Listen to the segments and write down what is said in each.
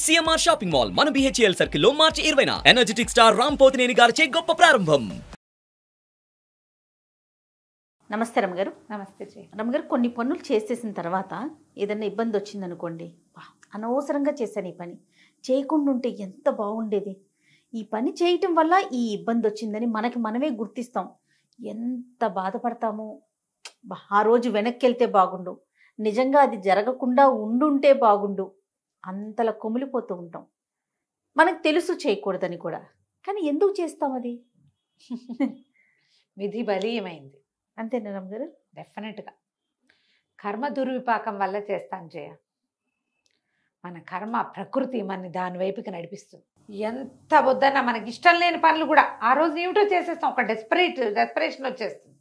CMR shopping mall మన BHEL circle లో మార్చి 20న energetic star Ram Pothineni గారిచే గొప్ప ప్రారంభం. నమస్తే రమ్మగారు. నమస్తే రమ్మగారు, కొన్ని పనులు చేసేసిన తర్వాత ఏదైనా ఇబ్బంది వచ్చిందనుకోండి, అనవసరంగా చేశాను ఈ పని, చేయకుండా ఉంటే ఎంత బాగుండేది, ఈ పని చేయటం వల్ల ఈ ఇబ్బంది వచ్చిందని మనకి మనమే గుర్తిస్తాం. ఎంత బాధపడతామో, ఆ రోజు వెనక్కి వెళ్తే బాగుండు, నిజంగా అది జరగకుండా ఉండుంటే బాగుండు, అంతలా కుమిలిపోతూ ఉంటాం. మనకు తెలుసు చేయకూడదని కూడా, కానీ ఎందుకు చేస్తాం అది? విధి బలీయమైంది అంతేనా రమ్మగారు? డెఫినెట్గా కర్మ దుర్విపాకం వల్ల చేస్తాను జయ. మన కర్మ ప్రకృతి మనని దాని వైపుకి నడిపిస్తుంది. ఎంత వద్దన్నా మనకి ఇష్టం లేని పనులు కూడా ఆ రోజు ఏమిటో చేసేస్తాం. ఒక డెస్పరేషన్ వచ్చేస్తుంది.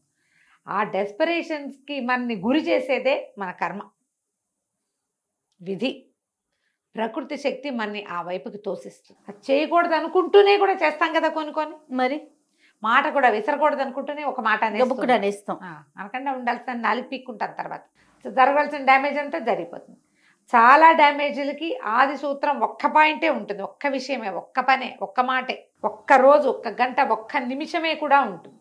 ఆ డెస్పరేషన్స్కి మనని గురి చేసేదే మన కర్మ. విధి ప్రకృతి శక్తి మనని ఆ వైపుకి తోసిస్తుంది. అది చేయకూడదు అనుకుంటూనే కూడా చేస్తాం కదా కొన్ని మరి మాట కూడా విసరకూడదు అనుకుంటూనే ఒక మాట అనేస్తాం. అనకుండా ఉండాల్సిన నాలుగు పీక్కుంటాం. తర్వాత జరగాల్సిన డ్యామేజ్ అంతా జరిగిపోతుంది. చాలా డ్యామేజ్లకి ఆది సూత్రం ఒక్క పాయింటే ఉంటుంది. ఒక్క విషయమే, ఒక్క పనే, ఒక్క మాటే, ఒక్క రోజు, ఒక్క గంట, ఒక్క నిమిషమే కూడా ఉంటుంది.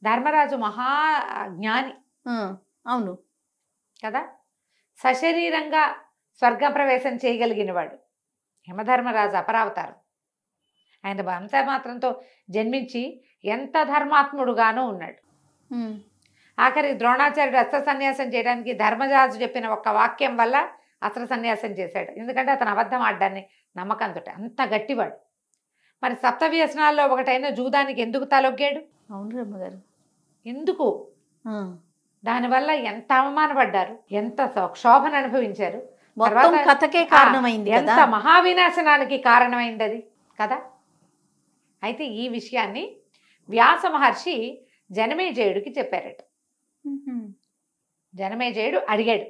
ధర్మరాజు మహా జ్ఞాని. అవును కదా, సశరీరంగా స్వర్గప్రవేశం చేయగలిగినవాడు యమధర్మరాజు అపరావతారం. ఆయన వంశమాత్రంతో జన్మించి ఎంత ధర్మాత్ముడుగానో ఉన్నాడు. ఆఖరి ద్రోణాచార్యుడు అస్త్ర సన్యాసం చేయడానికి ధర్మరాజు చెప్పిన ఒక్క వాక్యం వల్ల అస్త్ర సన్యాసం చేశాడు. ఎందుకంటే అతను అబద్ధం ఆడడాన్ని నమ్మకంతో అంత గట్టివాడు. మరి సప్త వ్యసనాల్లో ఒకటైన జూదానికి ఎందుకు తలొగ్గాడు? అవును రమ్మగారు. ఎందుకు? దానివల్ల ఎంత అవమానపడ్డారు, ఎంత క్షోభను అనుభవించారు. కథకే కారణమైంది, ఎంత మహావినాశనానికి కారణమైంది అది కదా. అయితే ఈ విషయాన్ని వ్యాస మహర్షి జనమేజయుడికి చెప్పారట. జనమేజయుడు అడిగాడు,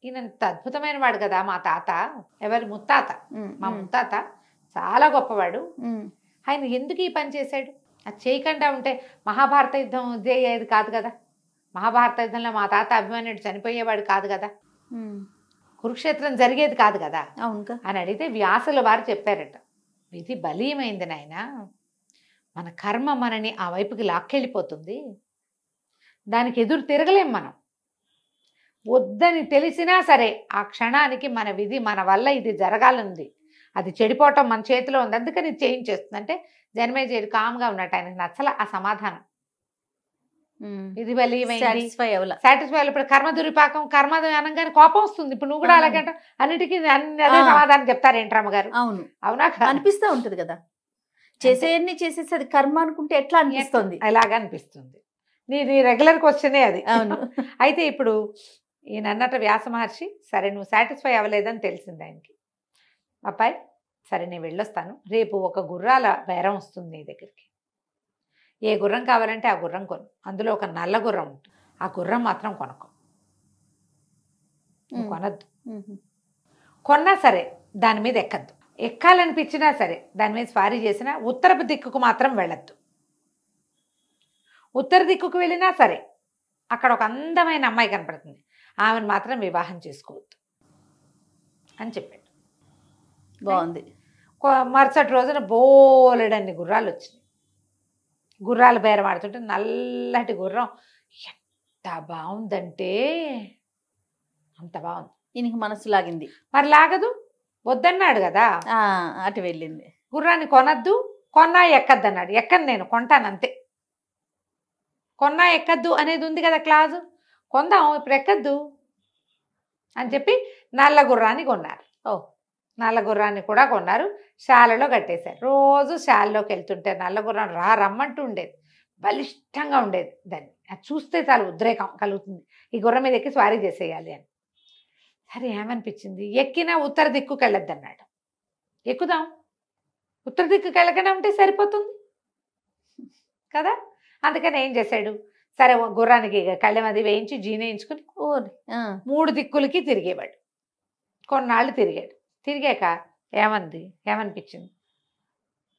ఈయనంత అద్భుతమైన వాడు కదా మా తాత, ఎవరి ముత్తాత, మా ముత్తాత చాలా గొప్పవాడు, ఆయన ఎందుకు ఈ పని చేశాడు? అది చేయకుండా ఉంటే మహాభారత యుద్ధం అయ్యేది కాదు కదా, మహాభారత యుద్ధంలో మా తాత అభిమన్యుడు చనిపోయేవాడు కాదు కదా, కురుక్షేత్రం జరిగేది కాదు కదా అని అడిగితే వ్యాసుల వారు చెప్పారట, విధి బలీయమైంది నాయన, మన కర్మ మనని ఆ వైపుకి లాక్కెళ్ళిపోతుంది, దానికి ఎదురు తిరగలేం మనం. వద్దని తెలిసినా సరే ఆ క్షణానికి మన విధి మన వల్ల ఇది జరగాలంది, అది చెడిపోవటం మన చేతిలో ఉంది, అందుకని చేయించేస్తుంది. అంటే జన్మేజయుడు కామ్గా ఉన్నట్టు, ఆయనకు నచ్చల ఆ సమాధానం. ఇది బలీయమైంది, సాటిస్ఫై. ఇప్పుడు కర్మ దుర్విపాకం, కర్మ అనగానే కోపం వస్తుంది. ఇప్పుడు నువ్వు కూడా అలాగే అన్నిటికీ అదే సమాధానం చెప్తారేంటి రమ్మగారు? అవును, అవునా? అనిపిస్తూ ఉంటుంది కదా, చేసేయన్ని చేసేసి అది కర్మ అనుకుంటే ఎట్లా అనిపిస్తుంది? అలాగా అనిపిస్తుంది. నీ రెగ్యులర్ క్వశ్చనే అది. అవును. అయితే ఇప్పుడు ఈయన అన్నట్టు వ్యాస మహర్షి, సరే నువ్వు సాటిస్ఫై అవ్వలేదని తెలిసింది ఆయనకి. అబ్బాయి సరే నేను వెళ్ళొస్తాను, రేపు ఒక గుర్రాల బేరం వస్తుంది నీ దగ్గరికి, ఏ గుర్రం కావాలంటే ఆ గుర్రం కొను, అందులో ఒక నల్ల గుర్రం ఉంటుంది, ఆ గుర్రం మాత్రం కొనకు, కొనద్దు. కొన్నా సరే దాని మీద ఎక్కద్దు, ఎక్కాలనిపించినా సరే దాని మీద స్వారీ చేసినా ఉత్తరపు దిక్కుకు మాత్రం వెళ్ళద్దు. ఉత్తర దిక్కుకు వెళ్ళినా సరే అక్కడ ఒక అందమైన అమ్మాయి కనపడుతుంది, ఆమెను మాత్రం వివాహం చేసుకోవద్దు అని చెప్పాడు. బాగుంది. మరుసటి రోజున బోలెడన్ని గుర్రాలు వచ్చినాయి. గుర్రాలు బేరం ఆడుతుంటే నల్లటి గుర్రం ఎంత బాగుందంటే అంత బాగుంది. ఈయనకి మనసు లాగింది. మరి లాగదు, వద్దన్నాడు కదా, అటు వెళ్ళింది. గుర్రాన్ని కొనద్దు, కొన్నా ఎక్కద్దు అన్నాడు. ఎక్కను, నేను కొంటాను అంతే. కొన్నా ఎక్కద్దు అనేది ఉంది కదా క్లాజు, కొందాం ఇప్పుడు ఎక్కద్దు అని చెప్పి నల్ల గుర్రాన్ని కొన్నారు. నల్ల గుర్రాన్ని కూడా కొన్నారు, శాలలో కట్టేశారు. రోజు శాలలోకి వెళ్తుంటే నల్ల గుర్రం రమ్మంటూ ఉండేది, బలిష్టంగా ఉండేది. దాన్ని అది చూస్తే చాలా ఉద్రేకం కలుగుతుంది, ఈ గుర్రం మీద ఎక్కి స్వారీ చేసేయాలి అని. సరే ఏమనిపించింది, ఎక్కినా ఉత్తర దిక్కుకి వెళ్ళొద్దు అన్నాడు. ఎక్కుదాం, ఉత్తర దిక్కుకి వెళ్ళకనే ఉంటే సరిపోతుంది కదా. అందుకని ఏం చేశాడు, సరే గుర్రానికి కళ్ళెమది వేయించి జీనేయించుకుని 3 దిక్కులకి తిరిగేవాడు. కొన్నాళ్ళు తిరిగాడు. తిరిగాక ఏమనిపించింది,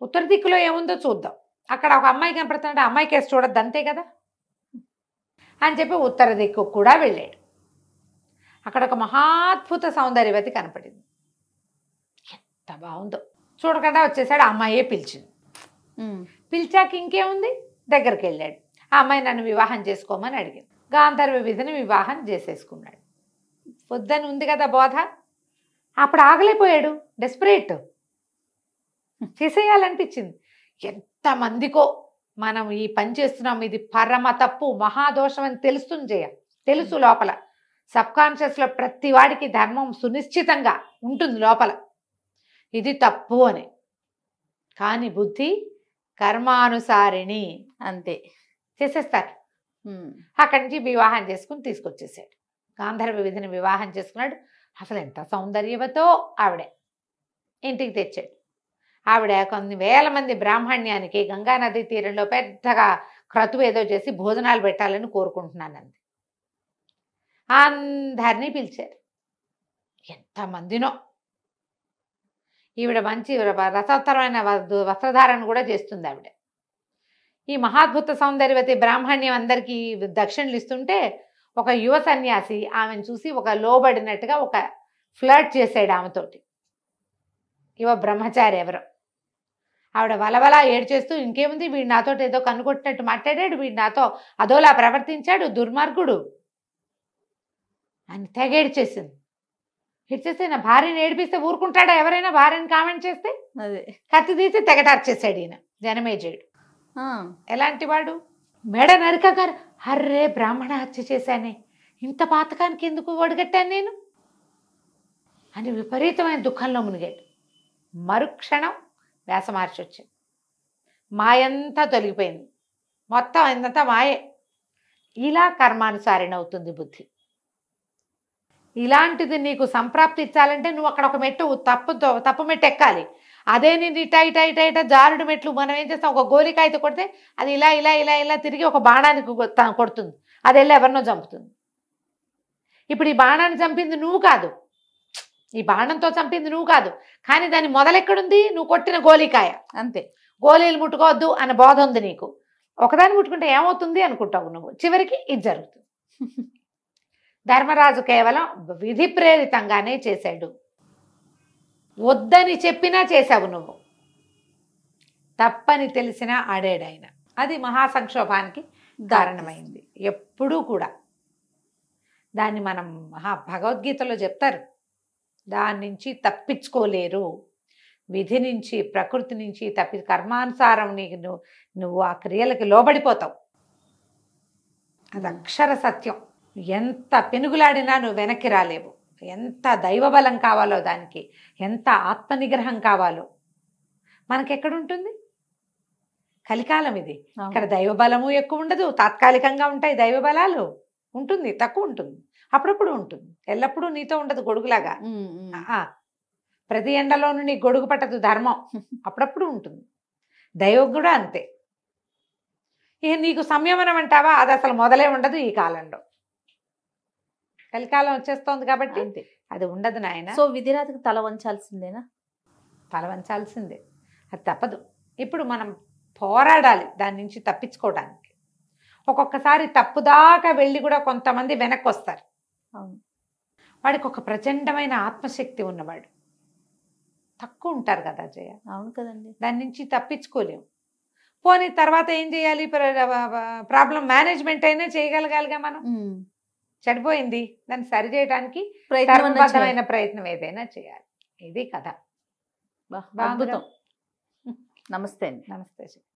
ఉత్తర దిక్కులో ఏముందో చూద్దాం, అక్కడ ఒక అమ్మాయి కనపడుతుంటే అమ్మాయి కేసు చూడద్దు అంతే కదా అని చెప్పి ఉత్తర దిక్కు కూడా వెళ్ళాడు. అక్కడ ఒక మహాద్భుత సౌందర్యవతి కనపడింది. ఎంత బాగుందో. చూడకుండా వచ్చేసాడు. ఆ అమ్మాయే పిలిచింది. పిలిచాక ఇంకేముంది, దగ్గరికి వెళ్ళాడు. ఆ అమ్మాయి నన్ను వివాహం చేసుకోమని అడిగింది. గాంధర్వ విధిని వివాహం చేసేసుకున్నాడు. వద్దని ఉంది కదా బోధ. అప్పుడు ఆగలేకపోయాడు, డెస్పరేట్, చేసేయాలనిపించింది. ఎంతమందికో మనం ఈ పని చేస్తున్నాం, ఇది పరమ తప్పు, మహాదోషం అని తెలుసు లోపల. సబ్కాన్షియస్లో ప్రతి వాడికి ధర్మం సునిశ్చితంగా ఉంటుంది లోపల, ఇది తప్పు అని. కానీ బుద్ధి కర్మానుసారిణి, అంతే, చేసేస్తారు. అక్కడి నుంచి వివాహం చేసుకుని తీసుకొచ్చేసాడు. గాంధర్వ విధిని వివాహం చేసుకున్నాడు. అసలు ఎంత సౌందర్యవతో ఆవిడే ఇంటికి తెచ్చాడు. ఆవిడ కొన్ని వేల మంది బ్రాహ్మణ్యానికి గంగానదీ తీరంలో పెద్దగా క్రతువు ఏదో చేసి భోజనాలు పెట్టాలని కోరుకుంటున్నానంది. అందరినీ పిలిచారు. ఎంతమందినో. ఈవిడ మంచి రసోత్తరమైన వస్త్రధారణ కూడా చేస్తుంది ఆవిడ. ఈ మహాద్భుత సౌందర్యవతి బ్రాహ్మణ్యం అందరికీ దక్షిణలు ఇస్తుంటే ఒక యువ సన్యాసి ఆమెను చూసి ఒక లోబడినట్టుగా ఒక ఫ్లర్ట్ చేసాడు ఆమెతోటి. యువ బ్రహ్మచారి ఎవరో. ఆవిడ వలవలా ఏడ్చేస్తూ, ఇంకేముంది, వీడు నాతో ఏదో కనుగొట్టినట్టు మాట్లాడాడు, వీడు నాతో అదోలా ప్రవర్తించాడు, దుర్మార్గుడు అని తెగేడ్చేసింది. ఏడ్చేస్తే నా భార్యని ఏడిపిస్తే ఊరుకుంటాడా ఎవరైనా? భార్యని కామెంట్ చేస్తే అదే కత్తి తీసి తెగటార్చేసాడు ఈయన జనమేజయుడు. ఎలాంటి వాడు? మెడ నరికగారు, అర్రే బ్రాహ్మణ హత్య చేశానే, ఇంత పాతకానికి ఎందుకు ఒడిగట్టాను నేను అని విపరీతమైన దుఃఖంలో మునిగాడు. మరుక్షణం వ్యాస మహర్షి వచ్చింది. మాయంతా తొలగిపోయింది, మొత్తం అయిందంతా మాయే. ఇలా కర్మానుసారిణ అవుతుంది బుద్ధి. ఇలాంటిది నీకు సంప్రాప్తి ఇచ్చాలంటే నువ్వు అక్కడ ఒక మెట్టు తప్పు మెట్టు ఎక్కాలి. అదే నేను ఇట జారుడు మెట్లు మనం ఏం చేస్తాం, ఒక గోలికాయతో కొడితే అది ఇలా ఇలా ఇలా ఇలా తిరిగి ఒక బాణానికి కొడుతుంది, అది వెళ్ళి ఎవరినో చంపుతుంది. ఇప్పుడు ఈ బాణాన్ని చంపింది నువ్వు కాదు, ఈ బాణంతో చంపింది నువ్వు కాదు, కానీ దాని మొదలెక్కడుంది? నువ్వు కొట్టిన గోలికాయ. అంతే. గోళీలు ముట్టుకోవద్దు అన్న బోధ ఉంది నీకు. ఒకదాన్ని ముట్టుకుంటే ఏమవుతుంది అనుకుంటావు నువ్వు, చివరికి ఇది జరుగుతుంది. ధర్మరాజు కేవలం విధి ప్రేరితంగానే చేశాడు. వద్దని చెప్పినా చేశావు నువ్వు, తప్పని తెలిసినా ఆడాడాయన. అది మహాసంక్షోభానికి కారణమైంది. ఎప్పుడూ కూడా దాన్ని మనం భగవద్గీతలో చెప్తారు, దాని నుంచి తప్పించుకోలేరు. విధి నుంచి, ప్రకృతి నుంచి కర్మానుసారం నీకు నువ్వు ఆ క్రియలకి లోబడిపోతావు. అది అక్షర సత్యం. ఎంత పెనుగులాడినా నువ్వు వెనక్కి రాలేవు. ఎంత దైవబలం కావాలో దానికి, ఎంత ఆత్మనిగ్రహం కావాలో మనకెక్కడుంటుంది? కలికాలం ఇది. ఇక్కడ దైవబలము ఎక్కువ ఉండదు, తాత్కాలికంగా ఉంటాయి దైవబలాలు. ఉంటుంది, తక్కువ ఉంటుంది, అప్పుడప్పుడు ఉంటుంది, ఎల్లప్పుడూ నీతో ఉండదు గొడుగులాగా. ప్రతి ఎండలోనూ నీ గొడుగు పట్టదు ధర్మం, అప్పుడప్పుడు ఉంటుంది. దైవం కూడా అంతే. ఇక నీకు సంయమనం అంటావా, అది అసలు మొదలే ఉండదు ఈ కాలంలో. కలికాలం వచ్చేస్తోంది కాబట్టి అంతే, అది ఉండదు నాయన. సో విధిరాతకు తల వంచాల్సిందేనా? తల వంచాల్సిందే, అది తప్పదు. ఇప్పుడు మనం పోరాడాలి దాని నుంచి తప్పించుకోవడానికి. ఒక్కొక్కసారి తప్పుదాకా వెళ్ళి కూడా కొంతమంది వెనక్కి వస్తారు. వాడికి ఒక ప్రచండమైన ఆత్మశక్తి ఉన్నవాడు, తక్కువ ఉంటారు కదా జయ. అవును కదండి. దాని నుంచి తప్పించుకోలేము. పోనీ తర్వాత ఏం చేయాలి? ప్రాబ్లం మేనేజ్మెంట్ అయినా చేయగలగాలిగా మనం. చెడిపోయింది, దాన్ని సరి చేయడానికి ప్రయత్నం ఏదైనా చేయాలి. ఇది కథ. అద్భుతం. నమస్తే అండి. నమస్తే.